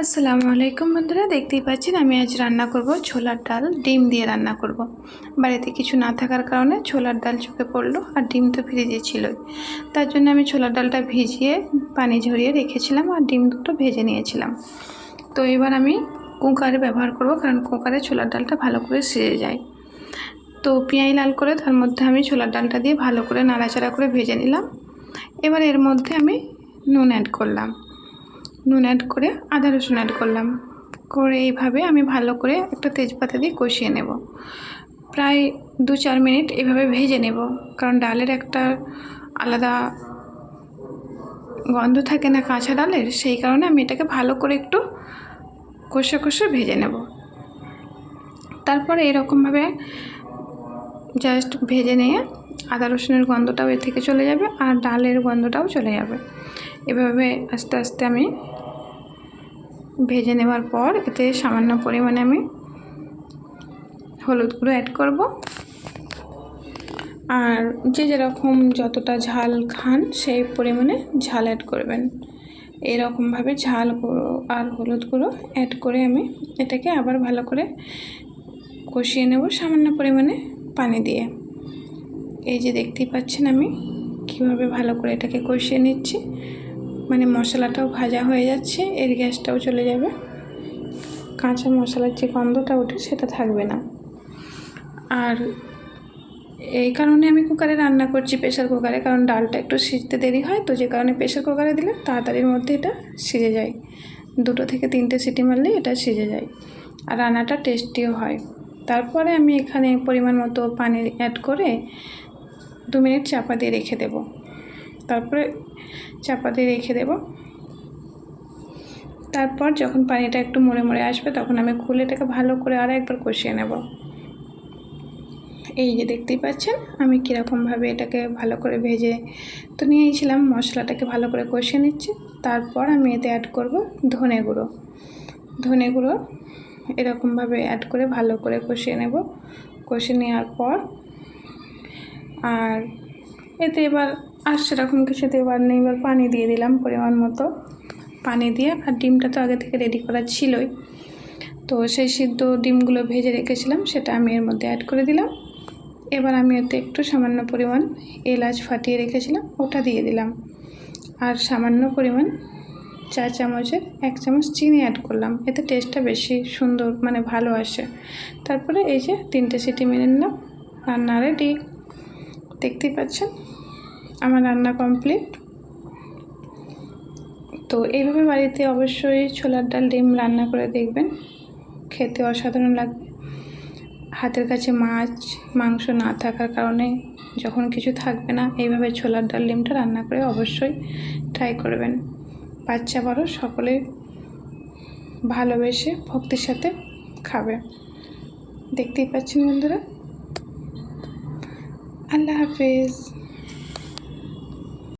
আসসালামু আলাইকুম বন্ধুরা, দেখতেই পাচ্ছেন আমি আজ রান্না করব ছোলার ডাল ডিম দিয়ে রান্না করব। বাড়িতে কিছু না থাকার কারণে ছোলার ডাল চোখে পড়লো, আর ডিম তো ফ্রিজে ছিলই। তার জন্য আমি ছোলার ডালটা ভিজিয়ে পানি ঝরিয়ে রেখেছিলাম আর ডিম দুটো ভেজে নিয়েছিলাম। তো এবার আমি কুকারে ব্যবহার করব, কারণ কুকারে ছোলার ডালটা ভালো করে সিজে যায়। তো পেঁয়াজ লাল করে তার মধ্যে আমি ছোলার ডালটা দিয়ে ভালো করে নাড়াচাড়া করে ভেজে নিলাম। এবার এর মধ্যে আমি নুন অ্যাড করলাম, নুন অ্যাড করে আদা রসুন অ্যাড করলাম, করে এইভাবে আমি ভালো করে একটা তেজপাতা দিয়ে কষিয়ে নেব। প্রায় 2-4 মিনিট এভাবে ভেজে নেব, কারণ ডালের একটা আলাদা গন্ধ থাকে না কাঁচা ডালের, সেই কারণে আমি এটাকে ভালো করে একটু কষে কষে ভেজে নেব। তারপরে এরকমভাবে জাস্ট ভেজে নিয়ে আদা রসুনের গন্ধটাও এর থেকে চলে যাবে আর ডালের গন্ধটাও চলে যাবে। এভাবে আস্তে আস্তে আমি ভেজে নেওয়ার পর এতে সামান্য পরিমাণে আমি হলুদ গুঁড়ো অ্যাড করব, আর যে যেরকম যতটা ঝাল খান সেই পরিমাণে ঝাল অ্যাড করবেন। এরকমভাবে ঝাল গুঁড়ো আর হলুদ গুঁড়ো অ্যাড করে আমি এটাকে আবার ভালো করে কষিয়ে নেব সামান্য পরিমাণে পানি দিয়ে। এই যে দেখতেই পাচ্ছেন আমি কীভাবে ভালো করে এটাকে কষিয়ে নিচ্ছি, মানে মশলাটাও ভাজা হয়ে যাচ্ছে, এর গ্যাসটাও চলে যাবে, কাঁচা মশলার যে গন্ধটা ওঠে সেটা থাকবে না। আর এই কারণে আমি কুকারে রান্না করছি, প্রেশার কুকারে, কারণ ডালটা একটু সিজতে দেরি হয়, তো যে কারণে প্রেশার কুকারে দিলে তাড়াতাড়ির মধ্যে এটা সিজে যায়। 2 থেকে 3টে সিটি মারলেই এটা সিজে যায় আর রান্নাটা টেস্টিও হয়। তারপরে আমি এখানে পরিমাণ মতো পানি অ্যাড করে 2 মিনিট চাপা দিয়ে রেখে দেব। তারপরে চাপা দিয়ে রেখে দেব। তারপর যখন পানিটা একটু মরে মরে আসবে তখন আমি খুলে এটাকে ভালো করে আর একবার কষিয়ে নেব। এই যে দেখতেই পাচ্ছেন আমি কীরকমভাবে এটাকে ভালো করে ভেজে তো নিয়েছিলাম, মশলাটাকে ভালো করে কষিয়ে নিচ্ছি। তারপর আমি এতে অ্যাড করব ধনে গুঁড়ো এরকমভাবে অ্যাড করে ভালো করে কষিয়ে নেব। কষিয়ে নেওয়ার পর আর এতে এবার আর সেরকম কিছু দেওয়ার নেই, এবার পানি দিয়ে দিলাম পরিমাণ মতো, পানি দিয়ে, আর ডিমটা তো আগে থেকে রেডি করা ছিলই, তো সেই সিদ্ধ ডিমগুলো ভেজে রেখেছিলাম সেটা আমি এর মধ্যে অ্যাড করে দিলাম। এবার আমি এতে একটু সামান্য পরিমাণ এলাচ ফাটিয়ে রেখেছিলাম ওটা দিয়ে দিলাম, আর সামান্য পরিমাণ 4 চামচের 1 চামচ চিনি অ্যাড করলাম, এতে টেস্টটা বেশি সুন্দর মানে ভালো আসে। তারপরে এই যে 3টে সিটি মেরে নিলাম, রান্না রেডি। দেখতেই পাচ্ছেন আমার রান্না কমপ্লিট। তো এইভাবে বাড়িতে অবশ্যই ছোলার ডাল ডিম রান্না করে দেখবেন, খেতে অসাধারণ লাগবে। হাতের কাছে মাছ মাংস না থাকার কারণে যখন কিছু থাকবে না, এইভাবে ছোলার ডাল ডিমটা রান্না করে অবশ্যই ট্রাই করবেন। বাচ্চা বড় সকলে ভালোবেসে ভক্তির সাথে খাবে। দেখতেই পাচ্ছেন বন্ধুরা। আল্লাহ হাফেজ।